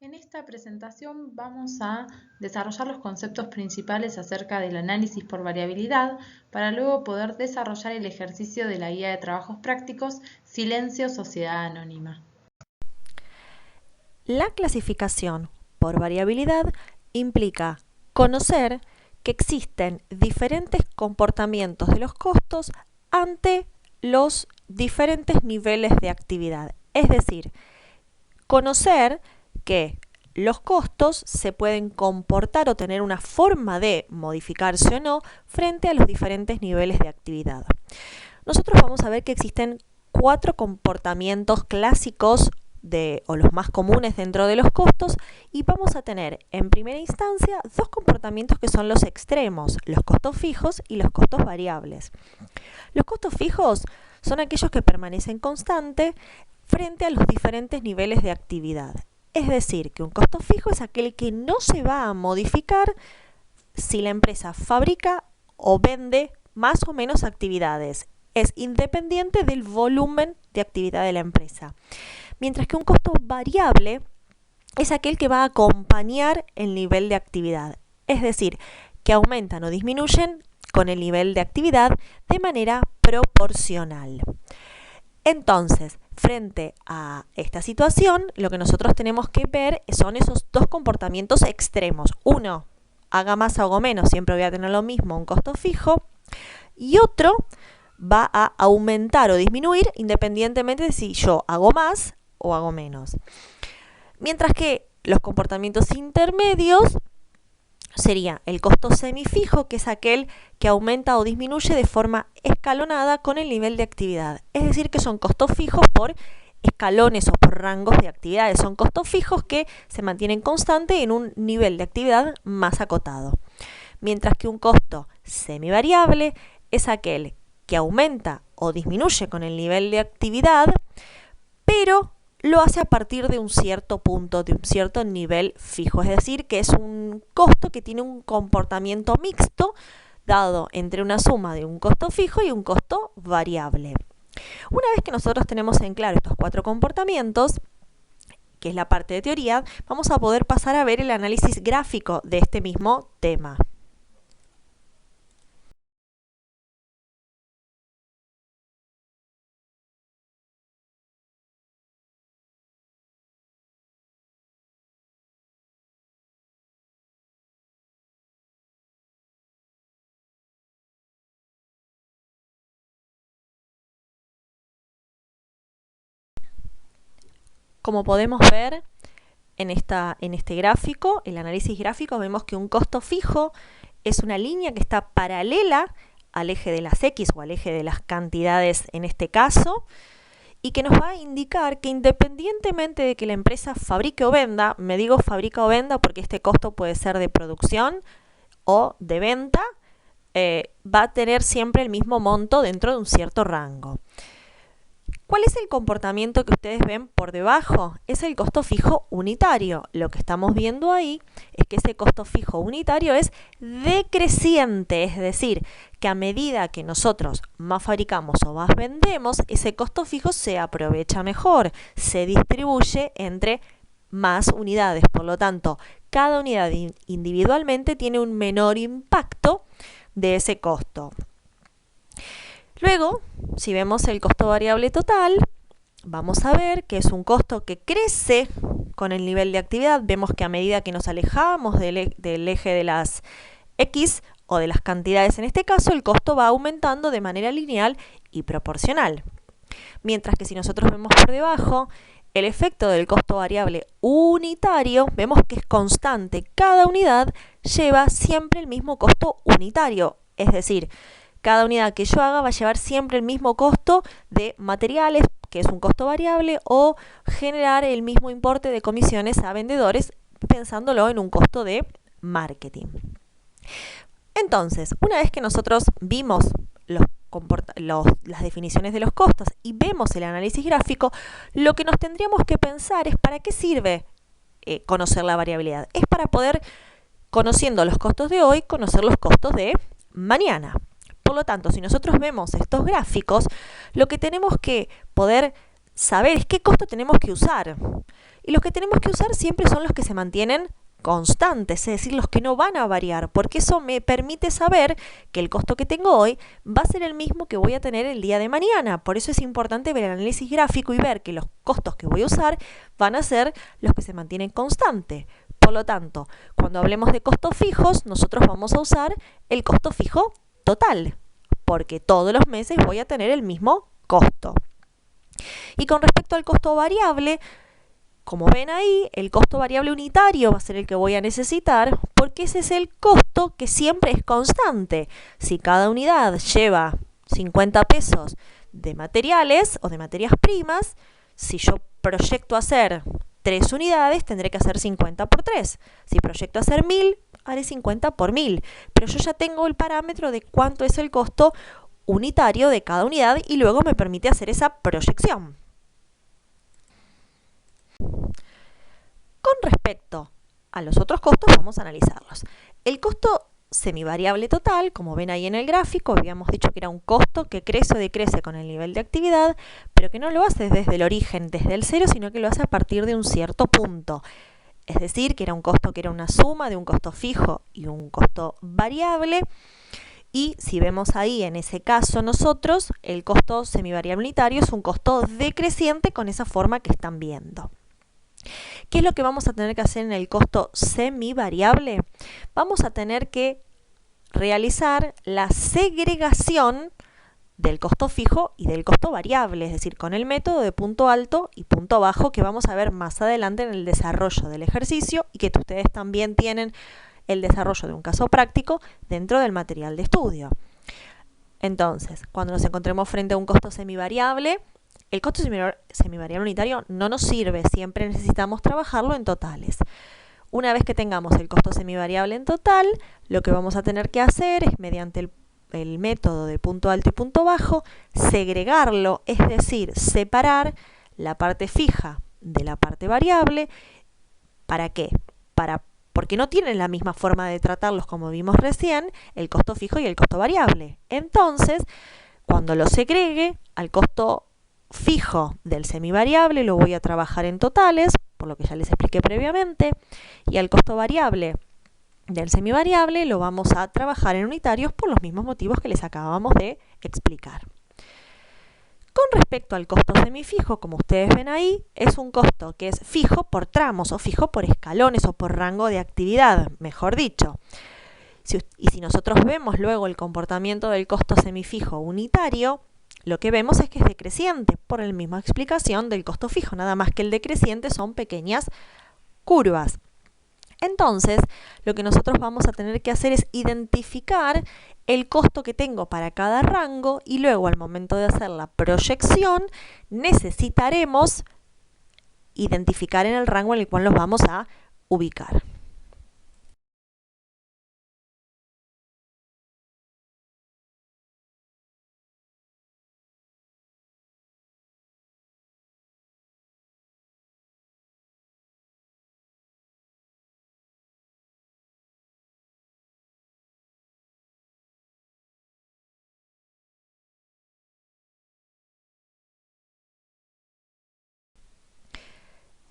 En esta presentación vamos a desarrollar los conceptos principales acerca del análisis por variabilidad para luego poder desarrollar el ejercicio de la guía de trabajos prácticos Silencio Sociedad Anónima. La clasificación por variabilidad implica conocer que existen diferentes comportamientos de los costos ante los diferentes niveles de actividad. Es decir, conocer que los costos se pueden comportar o tener una forma de modificarse o no frente a los diferentes niveles de actividad. Nosotros vamos a ver que existen 4 comportamientos clásicos o los más comunes dentro de los costos, y vamos a tener en primera instancia 2 comportamientos que son los extremos, los costos fijos y los costos variables. Los costos fijos son aquellos que permanecen constantes frente a los diferentes niveles de actividad. Es decir, que un costo fijo es aquel que no se va a modificar si la empresa fabrica o vende más o menos actividades. Es independiente del volumen de actividad de la empresa. Mientras que un costo variable es aquel que va a acompañar el nivel de actividad. Es decir, que aumentan o disminuyen con el nivel de actividad de manera proporcional. Entonces, frente a esta situación, lo que nosotros tenemos que ver son esos 2 comportamientos extremos. Uno, haga más o hago menos, siempre voy a tener lo mismo, un costo fijo. Y otro, va a aumentar o disminuir independientemente de si yo hago más o hago menos. Mientras que los comportamientos intermedios sería el costo semifijo, que es aquel que aumenta o disminuye de forma escalonada con el nivel de actividad. Es decir, que son costos fijos por escalones o por rangos de actividades. Son costos fijos que se mantienen constantes en un nivel de actividad más acotado. Mientras que un costo semivariable es aquel que aumenta o disminuye con el nivel de actividad, pero lo hace a partir de un cierto punto, de un cierto nivel fijo. Es decir, que es un costo que tiene un comportamiento mixto dado entre una suma de un costo fijo y un costo variable. Una vez que nosotros tenemos en claro estos 4 comportamientos, que es la parte de teoría, vamos a poder pasar a ver el análisis gráfico de este mismo tema. Como podemos ver en este gráfico, el análisis gráfico, vemos que un costo fijo es una línea que está paralela al eje de las X o al eje de las cantidades en este caso, y que nos va a indicar que independientemente de que la empresa fabrique o venda, me digo fabrica o venda porque este costo puede ser de producción o de venta, va a tener siempre el mismo monto dentro de un cierto rango. ¿Cuál es el comportamiento que ustedes ven por debajo? Es el costo fijo unitario. Lo que estamos viendo ahí es que ese costo fijo unitario es decreciente, es decir, que a medida que nosotros más fabricamos o más vendemos, ese costo fijo se aprovecha mejor, se distribuye entre más unidades. Por lo tanto, cada unidad individualmente tiene un menor impacto de ese costo. Luego, si vemos el costo variable total, vamos a ver que es un costo que crece con el nivel de actividad. Vemos que a medida que nos alejamos del eje de las X o de las cantidades en este caso, el costo va aumentando de manera lineal y proporcional. Mientras que si nosotros vemos por debajo, el efecto del costo variable unitario, vemos que es constante. Cada unidad lleva siempre el mismo costo unitario, es decir, cada unidad que yo haga va a llevar siempre el mismo costo de materiales, que es un costo variable, o generar el mismo importe de comisiones a vendedores, pensándolo en un costo de marketing. Entonces, una vez que nosotros vimos las definiciones de los costos y vemos el análisis gráfico, lo que nos tendríamos que pensar es para qué sirve conocer la variabilidad. Es para poder, conociendo los costos de hoy, conocer los costos de mañana. Por lo tanto, si nosotros vemos estos gráficos, lo que tenemos que poder saber es qué costo tenemos que usar. Y los que tenemos que usar siempre son los que se mantienen constantes, es decir, los que no van a variar, porque eso me permite saber que el costo que tengo hoy va a ser el mismo que voy a tener el día de mañana. Por eso es importante ver el análisis gráfico y ver que los costos que voy a usar van a ser los que se mantienen constantes. Por lo tanto, cuando hablemos de costos fijos, nosotros vamos a usar el costo fijo total, porque todos los meses voy a tener el mismo costo. Y con respecto al costo variable, como ven ahí, el costo variable unitario va a ser el que voy a necesitar porque ese es el costo que siempre es constante. Si cada unidad lleva 50 pesos de materiales o de materias primas, si yo proyecto hacer 3 unidades, tendré que hacer 50 por 3. Si proyecto hacer 1000, haré 50 por 1000. Pero yo ya tengo el parámetro de cuánto es el costo unitario de cada unidad y luego me permite hacer esa proyección. Con respecto a los otros costos, vamos a analizarlos. El costo semivariable total, como ven ahí en el gráfico, habíamos dicho que era un costo que crece o decrece con el nivel de actividad, pero que no lo hace desde el origen, desde el cero, sino que lo hace a partir de un cierto punto. Es decir, que era un costo que era una suma de un costo fijo y un costo variable. Y si vemos ahí en ese caso nosotros, el costo semivariable unitario es un costo decreciente con esa forma que están viendo. ¿Qué es lo que vamos a tener que hacer en el costo semivariable? Vamos a tener que realizar la segregación del costo fijo y del costo variable, es decir, con el método de punto alto y punto bajo que vamos a ver más adelante en el desarrollo del ejercicio y que ustedes también tienen el desarrollo de un caso práctico dentro del material de estudio. Entonces, cuando nos encontremos frente a un costo semivariable, el costo semivariable unitario no nos sirve, siempre necesitamos trabajarlo en totales. Una vez que tengamos el costo semivariable en total, lo que vamos a tener que hacer es, mediante el método de punto alto y punto bajo, segregarlo, es decir, separar la parte fija de la parte variable. ¿Para qué? Porque no tienen la misma forma de tratarlos como vimos recién, el costo fijo y el costo variable. Entonces, cuando lo segregue al costo fijo del semivariable lo voy a trabajar en totales, por lo que ya les expliqué previamente, y al costo variable del semivariable lo vamos a trabajar en unitarios por los mismos motivos que les acabamos de explicar. Con respecto al costo semifijo, como ustedes ven ahí, es un costo que es fijo por tramos o fijo por escalones o por rango de actividad, mejor dicho. Y si nosotros vemos luego el comportamiento del costo semifijo unitario, lo que vemos es que es decreciente por la misma explicación del costo fijo, nada más que el decreciente son pequeñas curvas. Entonces, lo que nosotros vamos a tener que hacer es identificar el costo que tengo para cada rango y luego al momento de hacer la proyección necesitaremos identificar en el rango en el cual los vamos a ubicar.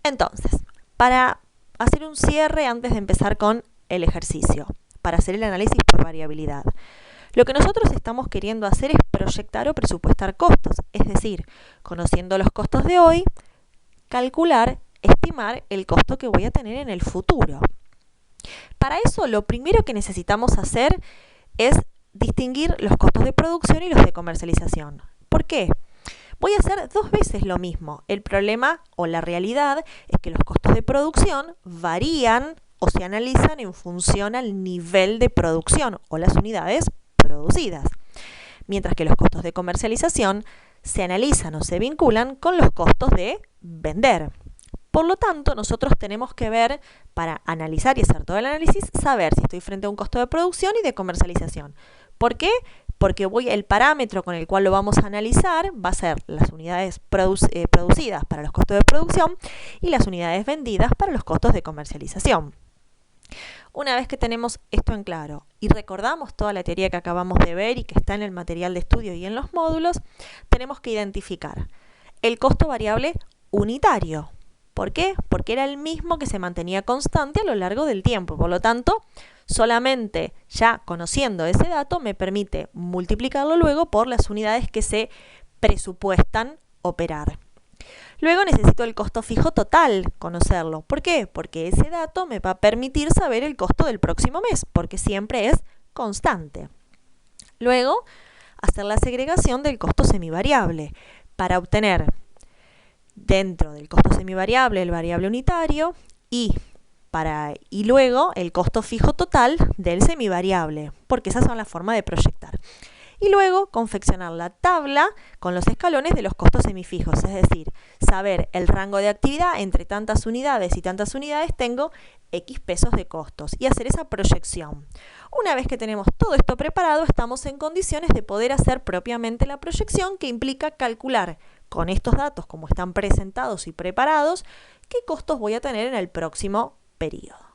Entonces, para hacer un cierre antes de empezar con el ejercicio, para hacer el análisis por variabilidad, lo que nosotros estamos queriendo hacer es proyectar o presupuestar costos, es decir, conociendo los costos de hoy, calcular, estimar el costo que voy a tener en el futuro. Para eso, lo primero que necesitamos hacer es distinguir los costos de producción y los de comercialización. ¿Por qué? Voy a hacer 2 veces lo mismo. El problema o la realidad es que los costos de producción varían o se analizan en función al nivel de producción o las unidades producidas, mientras que los costos de comercialización se analizan o se vinculan con los costos de vender. Por lo tanto, nosotros tenemos que ver, para analizar y hacer todo el análisis, saber si estoy frente a un costo de producción y de comercialización. ¿Por qué? Porque el parámetro con el cual lo vamos a analizar va a ser las unidades producidas para los costos de producción y las unidades vendidas para los costos de comercialización. Una vez que tenemos esto en claro y recordamos toda la teoría que acabamos de ver y que está en el material de estudio y en los módulos, tenemos que identificar el costo variable unitario. ¿Por qué? Porque era el mismo que se mantenía constante a lo largo del tiempo. Por lo tanto, solamente ya conociendo ese dato me permite multiplicarlo luego por las unidades que se presupuestan operar. Luego necesito el costo fijo total, conocerlo. ¿Por qué? Porque ese dato me va a permitir saber el costo del próximo mes, porque siempre es constante. Luego, hacer la segregación del costo semivariable para obtener dentro del costo semivariable el variable unitario y luego el costo fijo total del semivariable, porque esas son las formas de proyectar. Y luego confeccionar la tabla con los escalones de los costos semifijos, es decir, saber el rango de actividad entre tantas unidades y tantas unidades tengo X pesos de costos y hacer esa proyección. Una vez que tenemos todo esto preparado, estamos en condiciones de poder hacer propiamente la proyección, que implica calcular con estos datos como están presentados y preparados qué costos voy a tener en el próximo periodo.